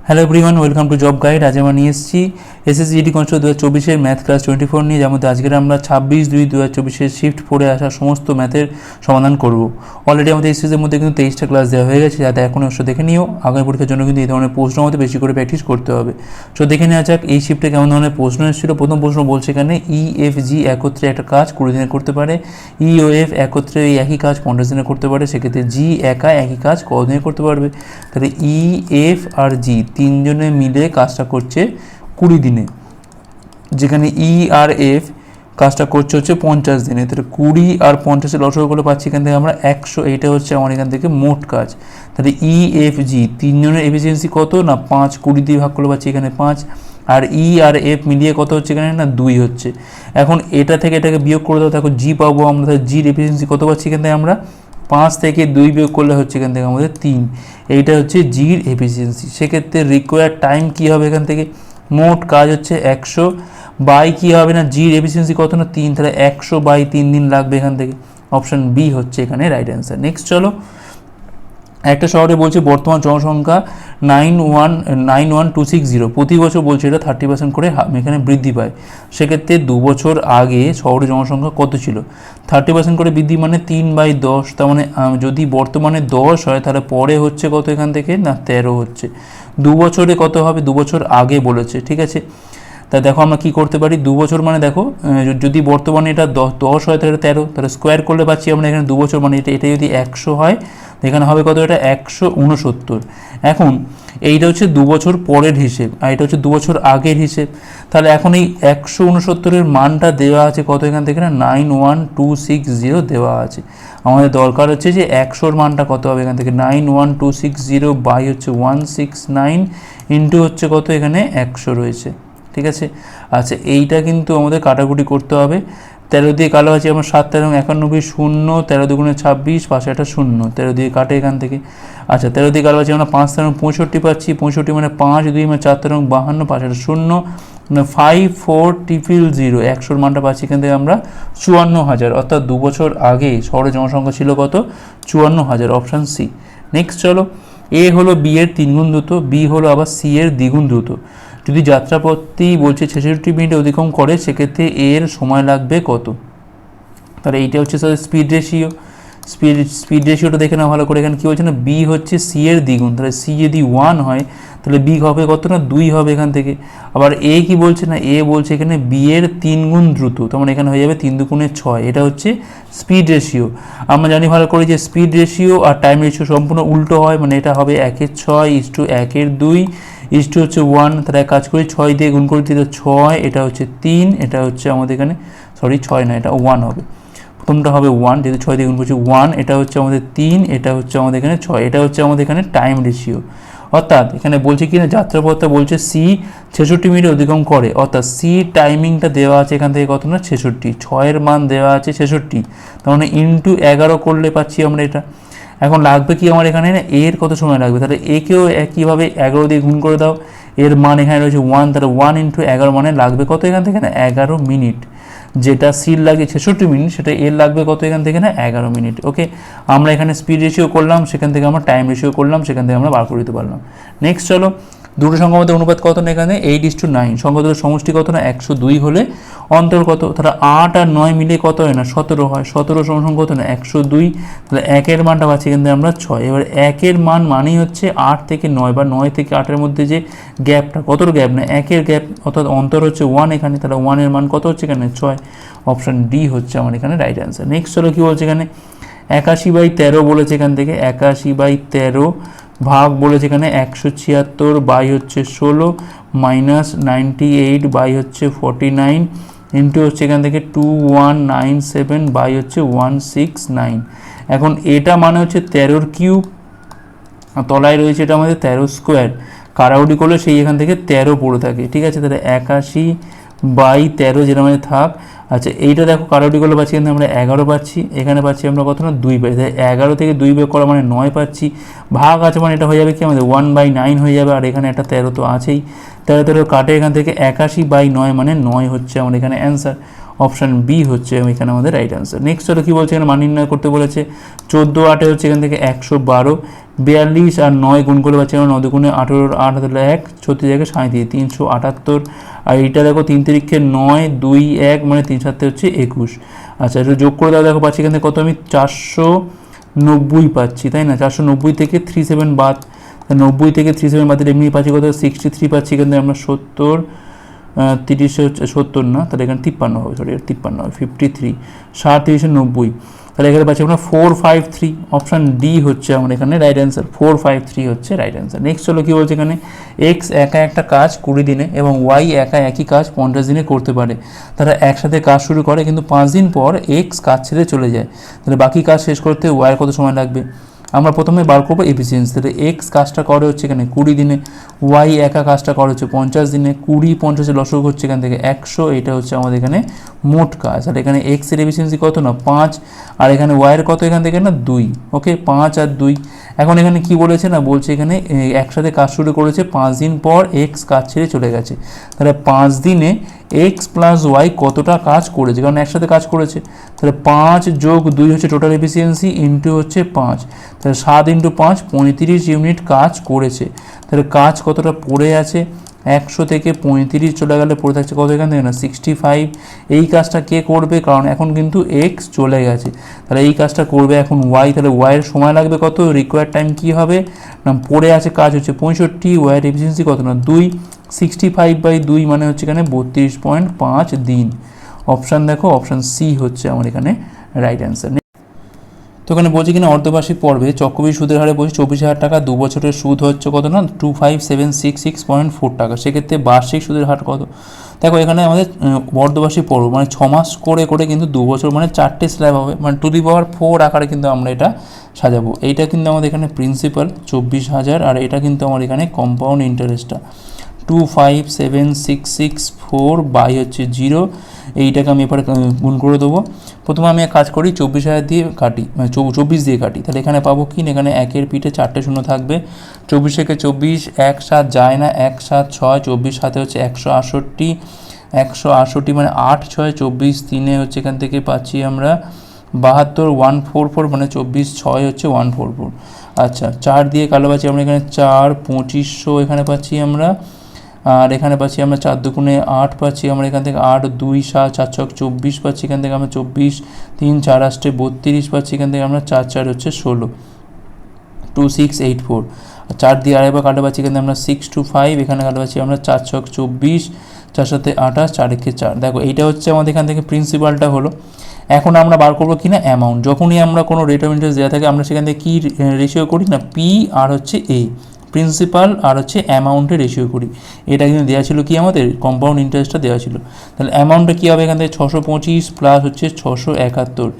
Hello everyone, welcome to job guide. আজ আমরা নিয়ে এসেছি এসএসসিজিডি কনস্টেবল 2024-এর ম্যাথ ক্লাস 24 নিয়ে, যার মধ্যে আজকের আমরা 26/2/2024-এর শিফট 4-এ আসা সমস্ত ম্যাথের সমাধান করব। অলরেডি আমাদের এই সিরিজের মধ্যে কিন্তু 23টা ক্লাস দেওয়া হয়ে গেছে, যাতে এখন অবশ্য দেখে নিও। আগামী পরীক্ষার জন্য কিন্তু এই ধরনের প্রশ্নের মধ্যে বেশি করে প্র্যাকটিস করতে হবে। সো দেখে নেওয়া যাক এই শিফটে কেমন ধরনের প্রশ্ন এসেছিল। প্রথম প্রশ্ন বলছে এখানে EFG একত্রে একটা কাজ 20 দিনে করতে পারে, EOF একত্রে এই একই কাজ 50 দিনে করতে পারে, সেক্ষেত্রে G একা একই কাজ কতদিনে করতে পারবে? তাহলে EF আর G তিনজনে মিলে কাজটা করছে 20 দিনে, যেখানে E আর F কাজটা করছে হচ্ছে 50 দিনে। তাহলে 20 আর 50-এর লসাগু করে পাচ্ছি এখান থেকে আমরা 100। এইটা হচ্ছে আমার এখান থেকে মোট কাজ। তাহলে EFG তিনজনের এফিসিয়েন্সি কত না 5, 20 দিয়ে ভাগ করে পাচ্ছি এখানে 5, আর E আর F মিলিয়ে কত হচ্ছে এখানে না 2 হচ্ছে। এখন এটা থেকে এটাকে বিয়োগ করে দাও, দেখো G পাবো আমরা। তাহলে Gর এফিসিয়েন্সি কত পাচ্ছি এখান থেকে আমরা 5 থেকে 2 বিয়োগ করলে হচ্ছে এখান থেকে আমাদের 3। এইটা হচ্ছে জির এফিসিয়েন্সি। সেক্ষেত্রে রিকোয়ার্ড টাইম কী হবে এখান থেকে? মোট কাজ হচ্ছে 100 বাই কী হবে না জির এফিসিয়েন্সি কত না 3, তাহলে 100 বাই 3 দিন লাগবে এখান থেকে। অপশান বি হচ্ছে এখানে রাইট অ্যান্সার। নেক্সট চলো, একটা শহরে বলছে বর্তমান জনসংখ্যা 91260, প্রতি বছর বলছে এটা 30% করে এখানে বৃদ্ধি পায়। সেক্ষেত্রে 2 বছর আগে শহরের জনসংখ্যা কত ছিল? 30% করে বৃদ্ধি মানে 3/10, তার মানে যদি বর্তমানে 10 হয় তাহলে পরে হচ্ছে কত এখান থেকে না 13 হচ্ছে। 2 বছরে কত হবে? 2 বছর আগে বলেছে, ঠিক আছে। তা দেখো আমরা কী করতে পারি, 2 বছর মানে দেখো যদি বর্তমানে এটা 10 হয় তাহলে 13, তাহলে স্কোয়ার করলে পাচ্ছি আমরা এখানে 2 বছর মানে এটা যদি 100 হয় এখানে হবে কত? এটা 169। এখন এইটা হচ্ছে 2 বছর পরের হিসেব, আর এটা হচ্ছে 2 বছর আগের হিসেব। তাহলে এখন এই 169-এর মানটা দেওয়া আছে কত এখান থেকে না 91260 দেওয়া আছে। আমাদের দরকার হচ্ছে যে 100-র মানটা কত হবে এখান থেকে 91260 বাই হচ্ছে 169 ইন্টু হচ্ছে কত এখানে 100 রয়েছে, ঠিক আছে। আচ্ছা, এইটা কিন্তু আমাদের কাটাকুটি করতে হবে। 13 দিয়ে কালো আছে আমার 7 13 91 0, 13 দুগুণে 26, পাশে একটা 0, 13 দিয়ে কাটে এখান থেকে। আচ্ছা, 13 দিয়ে কালো আছে আমরা 5 13 65 পাচ্ছি, 65 মানে 5 2 মানে 4 13 52, পাশে একটা 0 মানে 54000, 100-র মানটা পাচ্ছি এখান থেকে আমরা 54,000। অর্থাৎ 2 বছর আগে শহরের জনসংখ্যা ছিল কত? 54,000, অপশান সি। নেক্সট চলো, এ হলো বি এর 3 গুণ দ্রুত, বি হলো আবার সি এর দ্বিগুণ দ্রুত। যদি যাত্রাপথটি বলছে 66 মিনিট অতিক্রম করে, সেক্ষেত্রে এর সময় লাগবে কত? তাহলে এইটা হচ্ছে স্যার স্পিড রেশিও। স্পিড রেশিওটা দেখে না ভালো করে। এখানে কী বলছে না বি হচ্ছে সি এর দ্বিগুণ, তাহলে সি যদি 1 হয় তাহলে বি হবে কত না 2 হবে এখান থেকে। আবার এ কি বলছে না এ বলছে এখানে বি এর 3 গুণ দ্রুত, তখন এখানে হয়ে যাবে 3 দুগুণে 6। এটা হচ্ছে স্পিড রেশিও। আমরা জানি ভালো করে যে স্পিড রেশিও আর টাইম রেশিও সম্পূর্ণ উল্টো হয়, মানে এটা হবে 1/6 1/2 হচ্ছে 1। তাহলে এক কাজ করি 6 দিয়ে গুণ করে দিতে 6, এটা হচ্ছে 3, এটা হচ্ছে আমাদের এখানে 6 না এটা 1 হবে। প্রথমটা হবে 1, যেহেতু 6 দিয়ে গুণ করছি 1, এটা হচ্ছে আমাদের 3, এটা হচ্ছে আমাদের এখানে 6, এটা হচ্ছে আমাদের এখানে টাইম রেশিও। অর্থাৎ এখানে বলছে কি না যাত্রাপথটা বলছে সি 66 মিনিট অতিক্রম করে, অর্থাৎ সি টাইমিংটা দেওয়া আছে এখান থেকে কত না 66, 6-এর মান দেওয়া আছে 66, তার মানে ইন্টু 11 করলে পাচ্ছি আমরা এটা। এখন লাগবে কি আমার এখানে না এর কত সময় লাগবে? তাহলে একেও একইভাবে 11 দিয়ে গুণ করে দাও, এর মান এখানে রয়েছে 1, তাহলে 1 × 11 মানে লাগবে কত এখান থেকে না 11 মিনিট। যেটা সির লাগে 66 মিনিট, সেটা এর লাগবে কত এখান থেকে না 11 মিনিট। ওকে, আমরা এখানে স্পিড রেশিও করলাম, সেখান থেকে আমরা টাইম রেশিও করলাম, সেখান থেকে আমরা বার করে দিতে পারলাম। নেক্সট চলো, দুটো সংখ্যার মধ্যে অনুপাত কত না এখানে 8:9, সংখ্যা দুটোর সমষ্টি কত না 102 হলে অন্তর কত? তাহলে 8 আর 9 মিলে কত হয় না 17 হয়। 17 সমান কত না 102, তাহলে 1-এর মানটা পাচ্ছি কিন্তু আমরা 6। এবার 1-এর মান মানেই হচ্ছে 8 থেকে 9 বা 9 থেকে 8-এর মধ্যে যে গ্যাপটা, কতর গ্যাপ না 1-এর গ্যাপ, অর্থাৎ অন্তর হচ্ছে 1 এখানে। তাহলে 1-এর মান কত হচ্ছে এখানে 6, অপশান ডি হচ্ছে আমার এখানে রাইট অ্যান্সার। নেক্সট চলো কী বলছে এখানে 81/13 বলেছে এখান থেকে 81/13 ভাগ বলেছে এখানে 176 বাই হচ্ছে 16 মাইনাস 98 বাই হচ্ছে 49 ইন্টু হচ্ছে এখান থেকে 2197 বাই হচ্ছে 169। এখন এটা মানে হচ্ছে 13-র কিউব, তলায় রয়েছে এটা আমাদের 13 স্কোয়ার, কারাউডি করলে সেই এখান থেকে 13 পড়ে থাকে, ঠিক আছে। তাহলে 81/13 যেটা মানে থাক। আচ্ছা, এইটা দেখো কারাউডি করলে পাচ্ছি কিন্তু আমরা 11 পাচ্ছি, এখানে পাচ্ছি আমরা কত না 2 পাচ্ছি। তাহলে 11 থেকে 2 বের করা মানে 9 পাচ্ছি, ভাগ আছে মানে এটা হয়ে যাবে কি আমাদের 1/9 হয়ে যাবে, আর এখানে একটা 13 তো আছেই। 13 কাটে এখান থেকে 81/9 মানে 9 হচ্ছে আমার এখানে অ্যান্সার। অপশান বি হচ্ছে এখানে আমাদের রাইট অ্যান্সার। নেক্সট হলো কী বলছে, এখানে মান নির্ণয় করতে বলেছে। 14 8 হচ্ছে এখান থেকে 112, 42 আর 9 গুণ করে পাচ্ছি আমরা 9 গুণে 18, 8 হলে 1, 36 জায়গায় 37, 378। আর এইটা দেখো 3 তিরিক্ষে 9, 2 1 মানে 3 7 হচ্ছে 21। আচ্ছা এটা যোগ করে দাও, দেখো পাচ্ছি এখান থেকে কত আমি 490 পাচ্ছি, তাই না? 490 থেকে 37 বাদ, 90 থেকে 37 বাদ এমনি পাচ্ছি কত 63 পাচ্ছি, এখান থেকে আমরা 70, 30 হচ্ছে 70 না, তাহলে এখানে 53 হবে, সরি 53 হবে, 53, 60 30 90, তাহলে এখানে পাচ্ছি আমরা 453। অপশান ডি হচ্ছে আমার এখানে রাইট অ্যান্সার, 453 হচ্ছে রাইট অ্যান্সার। নেক্সট হলো কী বলছে এখানে, এক্স একা একটা কাজ 20 দিনে এবং ওয়াই একা একই কাজ 50 দিনে করতে পারে। তারা একসাথে কাজ শুরু করে কিন্তু 5 দিন পর এক্স কাজ ছেড়ে চলে যায়, তাহলে বাকি কাজ শেষ করতে ওয়াইয়ের কত সময় লাগবে? আমরা প্রথমে বার করবো এফিসিয়েন্সি। তাহলে এক্স কাজটা করে হচ্ছে এখানে 20 দিনে, ওয়াই একা কাজটা করে হচ্ছে 50 দিনে, 20 50 লসক হচ্ছে এখান থেকে 100, এটা হচ্ছে আমাদের এখানে মোট কাজ। আর এখানে এক্সের এফিসিয়েন্সি কত না 5, আর এখানে ওয়াইয়ের কত এখান থেকে না 2, ওকে 5 আর 2। এখন এখানে কি বলেছে না, বলছে এখানে একসাথে কাজ শুরু করেছে, 5 দিন পর এক্স কাজ ছেড়ে চলে গেছে, তাহলে 5 দিনে এক্স প্লাস ওয়াই কতটা কাজ করেছে, কারণ একসাথে কাজ করেছে, তাহলে 5 যোগ 2 হচ্ছে টোটাল এফিসিয়েন্সি ইন্টু হচ্ছে 5, তাহলে 7 ইন্টু 5 35 ইউনিট কাজ করেছে। তাহলে কাজ কতটা পড়ে আছে, 100 থেকে 35 চলে গেলে পড়ে থাকছে কত এখান থেকে না 65। এই কাজটা কে করবে, কারণ এখন কিন্তু এক্স চলে গেছে, তাহলে এই কাজটা করবে এখন ওয়াই, তাহলে ওয়াইয়ের সময় লাগবে কত, রিকোয়ার্ড টাইম কি হবে না, পড়ে আছে কাজ হচ্ছে 65, ওয়াইয়ের এফিসিয়েন্সি কত না 2, 65/2 মানে হচ্ছে এখানে 32.5 দিন। অপশান দেখো, অপশান সি হচ্ছে আমার এখানে রাইট অ্যান্সার। তো এখানে বলছি কিনা অর্ধবার্ষিক পর্বে চক্রবৃদ্ধি সুদের হারে বলছি 24,000 টাকা, 2 বছরের সুদ হচ্ছে কত না 25766.4 টাকা, সেক্ষেত্রে বার্ষিক সুদের হার কত? দেখো এখানে আমাদের অর্ধবার্ষিক পর্ব মানে 6 মাস করে করে কিন্তু 2 বছর মানে 4টে স্ল্যাব হবে, মানে 2^4 আকারে কিন্তু আমরা এটা সাজাবো। এইটা কিন্তু আমাদের এখানে প্রিন্সিপাল 24,000, আর এটা কিন্তু আমার এখানে কম্পাউন্ড ইন্টারেস্টটা 25766.4 বাই হচ্ছে 0, এইটাকে আমি এবার গুণ করে দেবো। প্রথমে আমি এক কাজ করি 24,000 দিয়ে কাটি, মানে 24 দিয়ে কাটি, তাহলে এখানে পাবো কি, এখানে একের পিঠে 4টে শূন্য থাকবে, 24 থেকে 24 1 7 যায় না, 1 7 6, 24 সাথে হচ্ছে 168, 168 মানে 8 6 24, 3 হচ্ছে এখান থেকে পাচ্ছি আমরা 72, 144 মানে 24 6 হচ্ছে 144। আচ্ছা 4 দিয়ে কালো পাচ্ছি আমরা এখানে 4 2500 এখানে পাচ্ছি আমরা, আর এখানে পাচ্ছি আমরা 4 দুগুণে 8 পাচ্ছি আমরা এখান থেকে 8 2 7 4 6 24 পাচ্ছি এখান থেকে আমরা 24, 3 4 8 32 পাচ্ছি এখান থেকে আমরা 4 4 হচ্ছে 16, 2684। আর 4 দিয়ে আরেকবার কাটা পাচ্ছি এখানে আমরা 625, এখানে কাটা পাচ্ছি আমরা 4 6 24, 4 7 28, 4 1 4। দেখো এইটা হচ্ছে আমাদের এখান থেকে প্রিন্সিপালটা হলো। এখন আমরা বার করবো কি না অ্যামাউন্ট, যখনই আমরা কোনো রেট অফ ইন্টারেস্ট দেওয়া থাকে আমরা সেখান থেকে কী রেশিও করি না, পি আর হচ্ছে এ, প্রিন্সিপাল আর হচ্ছে অ্যামাউন্টে রেশিও করি। এটা কিন্তু দেওয়া ছিল কি আমাদের কম্পাউন্ড ইন্টারেস্টটা দেওয়া ছিল, তাহলে অ্যামাউন্টটা কী হবে এখান থেকে 625 প্লাস হচ্ছে 671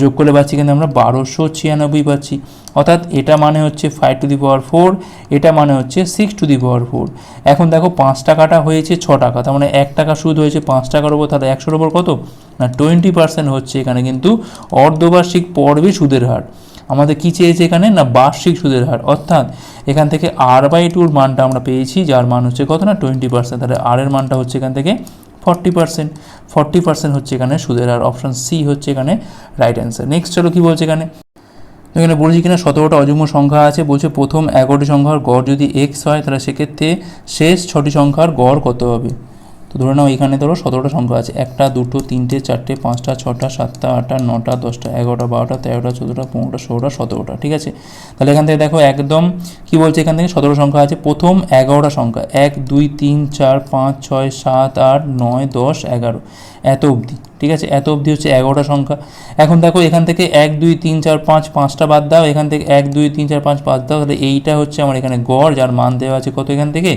যোগ করলে পাচ্ছি কিন্তু আমরা 1296 পাচ্ছি, অর্থাৎ এটা মানে হচ্ছে 5^4, এটা মানে হচ্ছে 6^4। এখন দেখো 5 টাকাটা হয়েছে 6 টাকা, তার মানে 1 টাকা সুদ হয়েছে 5 টাকার ওপর, তাহলে 100-র ওপর কত না 20% হচ্ছে এখানে কিন্তু অর্ধবার্ষিক পর্বে সুদের হার। আমাদের কী চেয়েছে এখানে না বার্ষিক সুদের হার, অর্থাৎ এখান থেকে r/2 মানটা আমরা পেয়েছি, যার মান হচ্ছে কত না 20%, তাহলে r এর মানটা হচ্ছে এখান থেকে 40% হচ্ছে এখানে সুদের হার। অপশান সি হচ্ছে এখানে রাইট অ্যান্সার। নেক্সট চলো কী বলছে এখানে, এখানে বলছি কিনা 17টা অযুগ্ম সংখ্যা আছে, বলছে প্রথম 11টি সংখ্যার গড় যদি এক্স হয় তাহলে সেক্ষেত্রে শেষ 6টি সংখ্যার গড় কত হবে। তো ধরে নাও এখানে ধরো 17টা সংখ্যা আছে, 1টা 2টো 3টে 4টে 5টা 6টা 7টা 8টা 9টা 10টা 11টা 12টা 13টা 14টা 15টা 16টা 17টা, ঠিক আছে। তাহলে এখান থেকে দেখো একদম কি বলছে, এখান থেকে 17 সংখ্যা আছে, প্রথম 11টা সংখ্যা 1 2 3 4 5 6 7 8 9 10 11 এত অবধি, ঠিক আছে, এত অবধি হচ্ছে 11টা সংখ্যা। এখন দেখো এখান থেকে 1 2 3 4 5 5টা বাদ দাও, এখান থেকে 1 2 3 4 5 বাদ দাও, তাহলে এইটা হচ্ছে আমার এখানে গড়, যার মান দেওয়া আছে কত এখান থেকে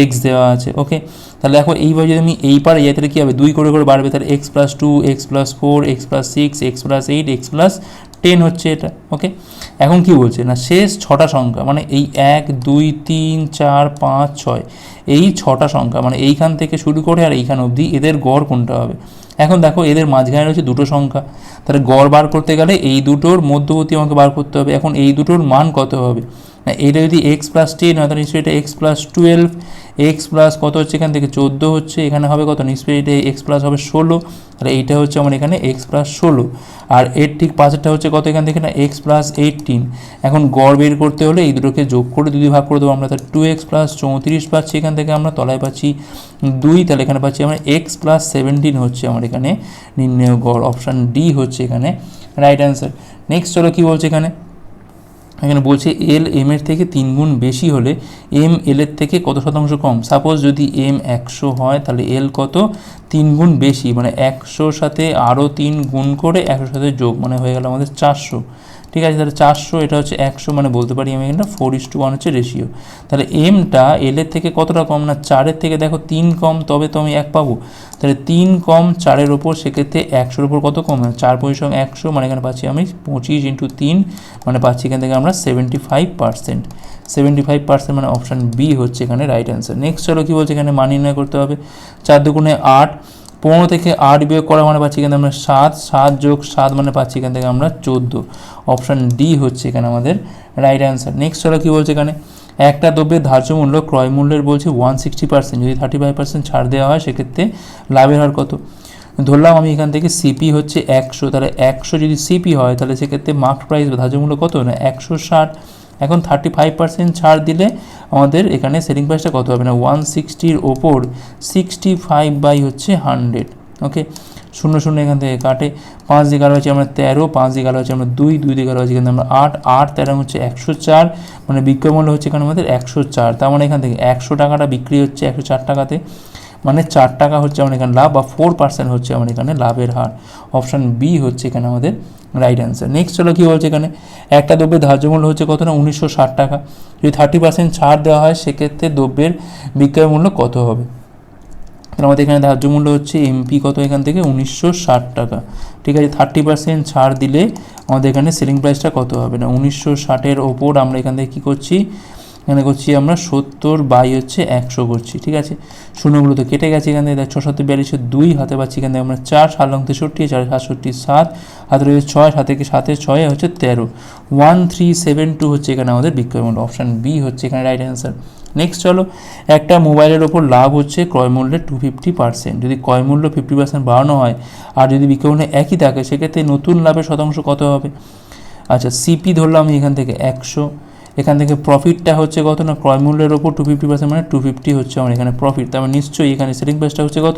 এক্স দেওয়া আছে, ওকে। তাহলে দেখো এইভাবে যদি আমি এই পারে যাই তাহলে কী হবে, 2 করে করে বাড়বে, তাহলে x + 2 x + 4 x + 6 x + 8 x + 10 হচ্ছে এটা, ওকে। এখন কি বলছে না শেষ 6টা সংখ্যা মানে এই 1 2 3 4 5 6 এই 6টা সংখ্যা মানে এইখান থেকে শুরু করে আর এইখান অবধি এদের গড় কোনটা হবে। এখন দেখো এদের মাঝখানে রয়েছে দুটো সংখ্যা, তাহলে গড় বার করতে গেলে এই দুটোর মধ্যবর্তী আমাকে বার করতে হবে। এখন এই দুটোর মান কত হবে, না এটা যদি এক্স প্লাস 10 হয় তাহলে নিশ্চয়ই এটা এক্স প্লাস 12, এক্স প্লাস কত হচ্ছে এখান থেকে 14 হচ্ছে, এখানে হবে কত নিশ্চয়ই এটা এক্স প্লাস হবে 16, তাহলে এইটা হচ্ছে আমার এখানে এক্স প্লাস 16। আর এর ঠিক পাশেরটা হচ্ছে কত এখান থেকে না এক্স প্লাস 18। এখন গড় বের করতে হলে এই দুটোকে যোগ করে 2 ভাগ করে দেবো আমরা, তাহলে 2x প্লাস 34 পাচ্ছি এখান থেকে আমরা, তলায় পাচ্ছি 2, তাহলে এখানে পাচ্ছি আমরা এক্স প্লাস 17 হচ্ছে আমার এখানে নির্ণয় গড়। অপশান ডি হচ্ছে এখানে রাইট অ্যান্সার। নেক্সট চলো কী বলছে এখানে, এখানে বলছে এল এম এর থেকে 3 গুণ বেশি হলে এম এল এর থেকে কত শতাংশ কম। সাপোজ যদি এম 100 হয় তাহলে এল কত 3 গুণ বেশি, মানে 100 সাথে আরও 3 গুণ করে 100 সাথে যোগ, মানে হয়ে গেল আমাদের 400। ঠিক আছে, তাহলে 400 এটা হচ্ছে 100, মানে বলতে পারি আমি এখানে 4:1 হচ্ছে রেশিও। তাহলে এমটা এল এর থেকে কতটা কম না 4-এর থেকে দেখো 3 কম, তবে তো আমি 1 পাবো। তাহলে 3 কম 4-এর ওপর, সেক্ষেত্রে 100-এর ওপর কত কম, 4 পরিসং 100, মানে এখানে পাচ্ছি আমি 25 × 3, মানে পাচ্ছি এখান থেকে আমরা 75%। 75% মানে অপশান বি হচ্ছে এখানে রাইট অ্যান্সার। নেক্সট চলো কী বলছে এখানে মান নির্ণয় করতে হবে। 4 দুগুণে 8, 15 থেকে 8 বিয়োগ করা মানে পাচ্ছি এখান থেকে আমরা 7, 7 যোগ 7 মানে পাচ্ছি এখান থেকে আমরা 14। অপশান ডি হচ্ছে এখানে আমাদের রাইট অ্যান্সার। নেক্সট চলো কী বলছে এখানে, একটা দ্রব্যের ধার্য মূল্য ক্রয় মূল্যের বলছে 160%, যদি 35% ছাড় দেওয়া হয় সেক্ষেত্রে লাভের হার কত। ধরলাম আমি এখান থেকে সিপি হচ্ছে 100, তাহলে 100 যদি সিপি হয় তাহলে সেক্ষেত্রে মার্কেট প্রাইস বা ধার্য মূল্য কত না 160। এখন 35% ছাড় দিলে আমাদের এখানে সেলিং প্রাইসটা কত হবে না 160-র ওপর 65 হচ্ছে 100। ওকে, 0 এখান থেকে কাটে, 5 দিয়ে কালো আছে আমরা 13, 5 দিয়ে কালো আছে আমরা 2, 2 দিয়ে কালো আছে এখানে আমরা 8, 8 13 হচ্ছে 104, মানে বিক্রয় মূল্য হচ্ছে এখানে আমাদের 104। তার মানে এখান থেকে 100 টাকাটা বিক্রি হচ্ছে 104 টাকাতে, মানে 4 টাকা হচ্ছে আমার এখানে লাভ, বা 4% হচ্ছে আমার এখানে লাভের হার। অপশান বি হচ্ছে এখানে আমাদের রাইট অ্যান্সার। নেক্সট চলো কী বলছে এখানে, একটা দ্রব্যের ধার্য মূল্য হচ্ছে কত না 1960 টাকা, যদি 30% ছাড় দেওয়া হয় সেক্ষেত্রে দ্রব্যের বিক্রয় মূল্য কত হবে। তাহলে আমাদের এখানে ধার্য মূল্য হচ্ছে এমপি কত এখান থেকে 1960 টাকা। ঠিক আছে, 30% ছাড় দিলে আমাদের এখানে সেলিং প্রাইসটা কত হবে না 1960-এর ওপর আমরা এখান থেকে কী করছি, এখানে করছি আমরা 70 হচ্ছে 100 করছি। ঠিক আছে, শূন্যগুলো তো কেটে গেছে, এখান থেকে 6 7 42 2 হাতে পাচ্ছি, এখান থেকে আমরা 4 7 লং 63, 4 67 7 হাতে রয়েছে 6, 7 6 হচ্ছে 13, 1372 হচ্ছে এখানে আমাদের বিক্রয় মূল্য। অপশান বি হচ্ছে এখানে রাইট অ্যান্সার। নেক্সট চলো, একটা মোবাইলের ওপর লাভ হচ্ছে ক্রয় মূল্যের 250%, যদি ক্রয় মূল্য 50% বাড়ানো হয় আর যদি বিক্রয় মূল্য একই থাকে সেক্ষেত্রে নতুন লাভের শতাংশ কত হবে। আচ্ছা, সিপি ধরলাম আমি এখান থেকে 100, এখান থেকে প্রফিটটা হচ্ছে কত না ক্রয় মূল্যের ওপর 250%, মানে 250 হচ্ছে আমার এখানে প্রফিট। তার মানে নিশ্চয়ই এখানে সেলিং প্রাইসটা হচ্ছে কত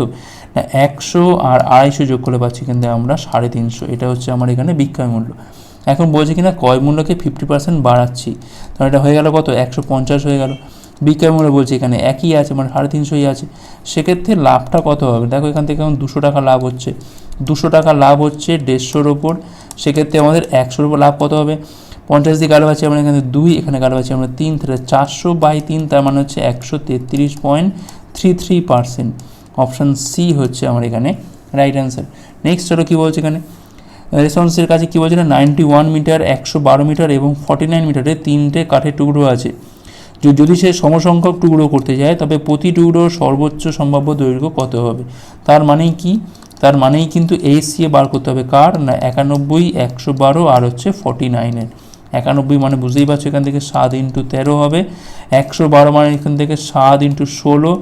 না 100 আর 250 যোগ করলে পাচ্ছি এখান থেকে আমরা 350, এটা হচ্ছে আমার এখানে বিক্রয় মূল্য। এখন বলছে কিনা ক্রয় মূল্যকে 50% বাড়াচ্ছি, তাহলে এটা হয়ে গেল কত 150 হয়ে গেল। বিক্রয় মূল্য বলছে এখানে একই আছে, মানে 350ই আছে, সেক্ষেত্রে লাভটা কত হবে। দেখো এখান থেকে এখন 200 টাকা লাভ হচ্ছে, 200 টাকা লাভ হচ্ছে 150-র ওপর, সেক্ষেত্রে আমাদের 100-র ওপর লাভ কত হবে। 50 দিয়ে কালো আছে আমরা এখানে 2, এখানে কালো আছে আমরা 3, তাহলে 400/3, তার মানে হচ্ছে 133.33%। অপশান সি হচ্ছে আমার এখানে রাইট অ্যান্সার। নেক্সট চলো কী বলছে এখানে, রেসপন্সের কাছে কী বলছে না 91 মিটার, 112 মিটার এবং 49 মিটারে 3টে কাঠের টুকরো আছে। যদি সে সমসংখ্যক টুকরো করতে যায় তবে প্রতি টুকরোর সর্বোচ্চ সম্ভাব্য দৈর্ঘ্য কত হবে। তার মানেই কি, তার মানেই কিন্তু এসিএ বার করতে হবে কার না 91, 112 আর হচ্ছে 49-এর। 91 মানে বুঝতেই পারছো এখান থেকে 7 × 13 হবে, 112 মানে এখান থেকে 7 × 16,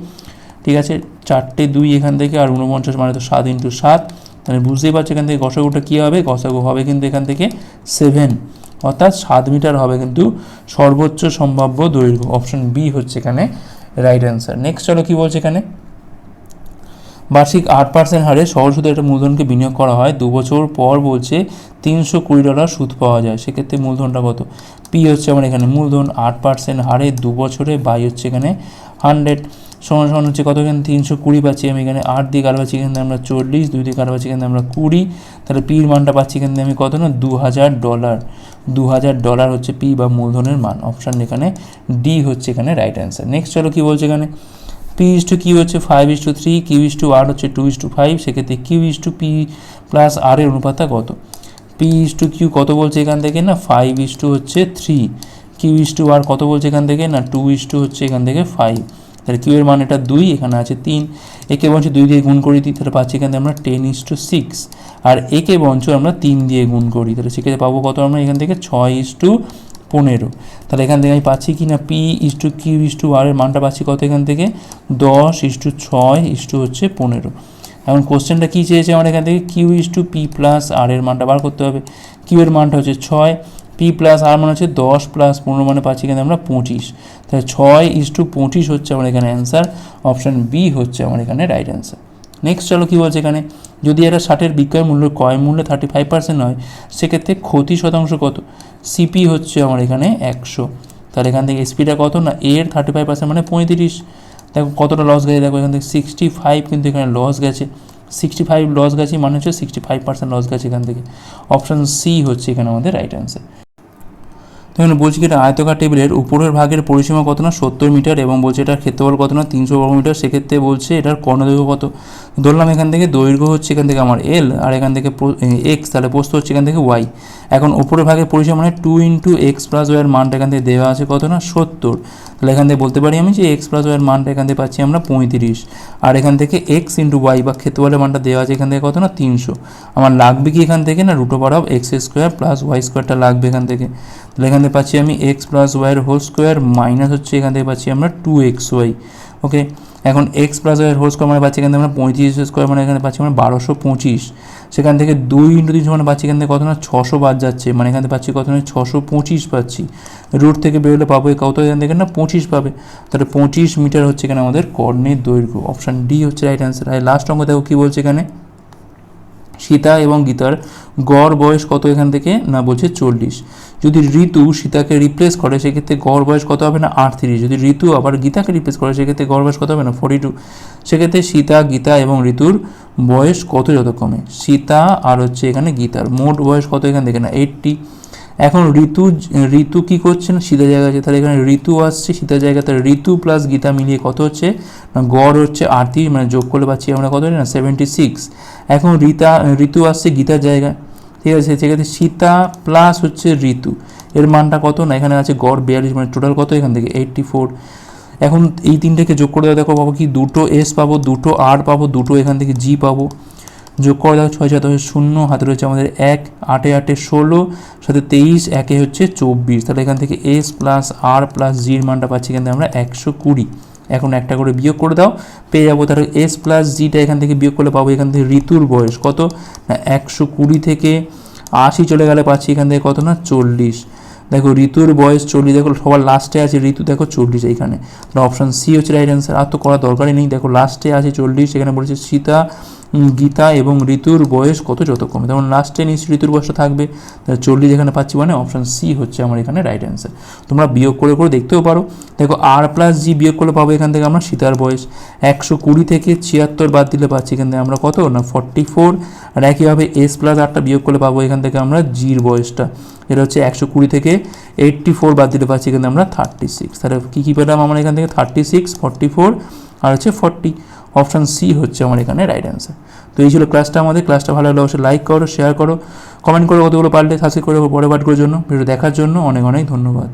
ঠিক আছে, 4টে 2 এখান থেকে, আর 49 মানে তো 7 × 7, তাহলে বুঝতেই পারছো এখান থেকে গসাগুটা কী হবে, গসাগু হবে কিন্তু এখান থেকে 7, অর্থাৎ 7 মিটার হবে কিন্তু সর্বোচ্চ সম্ভাব্য দৈর্ঘ্য। অপশন বি হচ্ছে এখানে রাইট অ্যান্সার। নেক্সট চলো কী বলছে এখানে, বার্ষিক 8% হারে সহজ সুদে একটা মূলধনকে বিনিয়োগ করা হয়, 2 বছর পর বলছে $320 সুদ পাওয়া যায়, সেক্ষেত্রে মূলধনটা কত। পি হচ্ছে আমার এখানে মূলধন, 8% হারে 2 বছরে, বাই হচ্ছে এখানে 100 সমান সমান হচ্ছে কত, এখানে 320 পাচ্ছি আমি এখানে, 8 দিয়ে কার পাচ্ছি এখানে আমরা 40, 2 দিয়ে কার পাচ্ছি এখানে আমরা 20, তাহলে পির মানটা পাচ্ছি এখানে আমি কত না $2000, $2000 হচ্ছে পি বা মূলধনের মান। অপশান এখানে ডি হচ্ছে এখানে রাইট অ্যান্সার। নেক্সট চলো কী বলছে এখানে, P/Q হচ্ছে 5:3, Q/R হচ্ছে 2:5, সেক্ষেত্রে Q/P প্লাস R এর অনুপাতটা কত। P/Q কত বলছে এখান থেকে না 5:3, Q/R কত বলছে এখান থেকে না 2 হচ্ছে এখান থেকে 5, তাহলে Q এর মান এটা 2, এখানে আছে 3, একে বঞ্চ 2 দিয়ে গুণ করে দিই, তাহলে পাচ্ছি এখান থেকে আমরা 10:6, আর একে বঞ্চ আমরা 3 দিয়ে গুণ করি, তাহলে সেক্ষেত্রে পাবো কত আমরা এখান থেকে 15। তাহলে এখান থেকে আমি পাচ্ছি কি না P is two Q is two R এর মানটা পাচ্ছি কত এখান থেকে 10 ইস টু 6 ইস টু হচ্ছে 15। এখন কোশ্চেনটা কী চেয়েছে আমার এখান থেকে Q is two P plus আর এর মানটা বার করতে হবে। কিউ এর মানটা হচ্ছে 6, পি প্লাস আর মানে হচ্ছে 10 প্লাস 15 মানে পাচ্ছি এখানে আমরা 25। তাহলে 6 ইস টু 25 হচ্ছে আমার এখানে অ্যান্সার। অপশান বি হচ্ছে আমার এখানে রাইট অ্যান্সার। নেক্সট চলো কী বলছে এখানে, যদি এটা 60-এর বিক্রয় মূল্য ক্রয় মূল্য 35% হয় সেক্ষেত্রে ক্ষতি শতাংশ কত? সিপি হচ্ছে আমার এখানে 100। তাহলে এখান থেকে এসপিটা কত না এর 35% মানে 35। দেখো কতটা লস গেছে, দেখো এখান থেকে 65 কিন্তু এখানে লস গেছে। 65 লস গেছে মানে হচ্ছে 65% লস গেছে এখান থেকে। অপশান সি হচ্ছে এখানে আমাদের রাইট অ্যান্সার। তো এখানে বলছি কি এটা আয়তকার টেবিলের উপরের ভাগের পরিসীমা কত না 70 মিটার এবং বলছে এটার ক্ষেত্রফল কত না 300 বর্গমিটার। সেক্ষেত্রে বলছে এটার কর্ণদৈর্ঘ্য কত? ধরলাম এখান থেকে দৈর্ঘ্য হচ্ছে এখান থেকে আমার এল আর এখান থেকে এক্স, তাহলে প্রস্থ হচ্ছে এখান থেকে ওয়াই। এখন উপরের ভাগের পরিসীমা মানে 2 ইন্টু এক্স প্লাস ওয়াইয়ের মানটা এখান থেকে দেওয়া আছে কত না 70। তাহলে এখান থেকে বলতে পারি আমি যে এক্স প্লাস ওয়াইয়ের মানটা এখান থেকে পাচ্ছি আমরা 35 আর এখান থেকে এক্স ইন্টু ওয়াই বা ক্ষেত্রফলের মানটা দেওয়া আছে এখান থেকে কত না 300। আমার লাগবে কি এখান থেকে না root over of X square plus Y স্কোয়ারটা লাগবে এখান থেকে। তাহলে এখান থেকে পাচ্ছি আমি এক্স প্লাস ওয়াইয়ের হোল স্কোয়ার মাইনাস হচ্ছে এখান থেকে পাচ্ছি আমরা 2xy। ওকে, এখন এক্স প্লাস ওয়াইয়ের হোল স্কোয়ার মানে পাচ্ছি এখান থেকে আমরা 35 স্কোয়ার মানে এখানে পাচ্ছি আমরা 1225। সেখান থেকে 2 ইন্টু 300 মানে পাচ্ছি এখান থেকে কত না 600 বাদ যাচ্ছে, মানে এখান থেকে পাচ্ছি কত না 625 পাচ্ছি। রুট থেকে বেরোলে পাবো কত এখান থেকে না 25 পাবে। তাহলে 25 মিটার হচ্ছে এখানে আমাদের কর্ণের দৈর্ঘ্য। অপশান ডি হচ্ছে রাইট অ্যান্সার। আর লাস্ট অঙ্ক দেখো কী বলছে এখানে, সীতা এবং গীতার গড় বয়স কত এখান থেকে না বলছে 40। যদি ঋতু সীতাকে রিপ্লেস করে সেক্ষেত্রে গড় বয়স কত হবে না 38। যদি ঋতু আবার গীতাকে রিপ্লেস করে সেক্ষেত্রে গড় বয়স কত হবে না 42। সেক্ষেত্রে সীতা গীতা এবং ঋতুর বয়স কত যথাক্রমে? সীতা আর হচ্ছে এখানে গীতার মোট বয়স কত এখান থেকে না 80। এখন ঋতু কি করছে না সীতা জায়গা আছে, তাহলে এখানে ঋতু আসছে সীতা জায়গা, তাহলে ঋতু প্লাস গীতা মিলিয়ে কত হচ্ছে না গড় হচ্ছে 38, মানে যোগ করলে পাচ্ছি আমরা কত না 76। এখন ঋতু আসছে গীতার জায়গায়, ঠিক আছে, সেক্ষেত্রে সীতা প্লাস হচ্ছে ঋতু এর মানটা কত না এখানে আছে গড় 42, মানে টোটাল কত এখান থেকে 84। এখন এই তিনটেকে যোগ করে দেখো পাবো কি দুটো এস পাবো, দুটো আর পাবো, দুটো এখান থেকে জি পাবো। যোগ করে দেখো 6 7 0, হাতে রয়েছে আমাদের 1, 8 8 16, সাথে 23, 1 হচ্ছে 24। তাহলে এখান থেকে এস প্লাস আর প্লাস জির মানটা পাচ্ছি এখান থেকে আমরা 120। এখন একটা করে বিয়োগ করে দাও পেয়ে যাবো। তাহলে এস প্লাস জিটা এখান থেকে বিয়োগ করলে পাবো এখান থেকে ঋতুর বয়স কত না 120 থেকে 80 চলে গেলে পাচ্ছি এখান থেকে কত না 40। দেখো ঋতুর বয়স 40, দেখো সবার লাস্টে আছে ঋতু, দেখো 40 এইখানে। অপশান সি হচ্ছে রাইট অ্যান্সার। আর তো করা দরকারই নেই, দেখো লাস্টে আছে 40, এখানে বলেছে সীতা গীতা এবং ঋতুর বয়স কত যথাক্রমে, তেমন লাস্টে নিশ্চয়ই ঋতুর বয়সটা থাকবে। তাহলে 40 এখানে পাচ্ছি, মানে অপশান সি হচ্ছে আমার এখানে রাইট অ্যান্সার। তোমরা বিয়োগ করে করে দেখতেও পারো। দেখো আর প্লাস জি বিয়োগ করলে পাবো এখান থেকে আমরা সীতার বয়স 120 থেকে 76 বাদ দিলে পাচ্ছি এখান থেকে আমরা কত না 44। আর একইভাবে এস প্লাস আরটা বিয়োগ করলে পাবো এখান থেকে আমরা জির বয়সটা, এটা হচ্ছে 120 থেকে 84 বাদ দিলে পাচ্ছি এখানে আমরা 36। তাহলে কী পেলাম আমরা এখান থেকে 36, 44 আর হচ্ছে 40। অপশান সি হচ্ছে আমার এখানে রাইট অ্যান্সার। তো এই ছিল ক্লাসটা আমাদের। ক্লাসটা ভালো লাগলে অবশ্যই লাইক করো, শেয়ার করো, কমেন্ট করো, কতগুলো পারলে সাবস্ক্রাইব করে পরে পাঠগুলোর জন্য। ভিডিও দেখার জন্য অনেক অনেক ধন্যবাদ।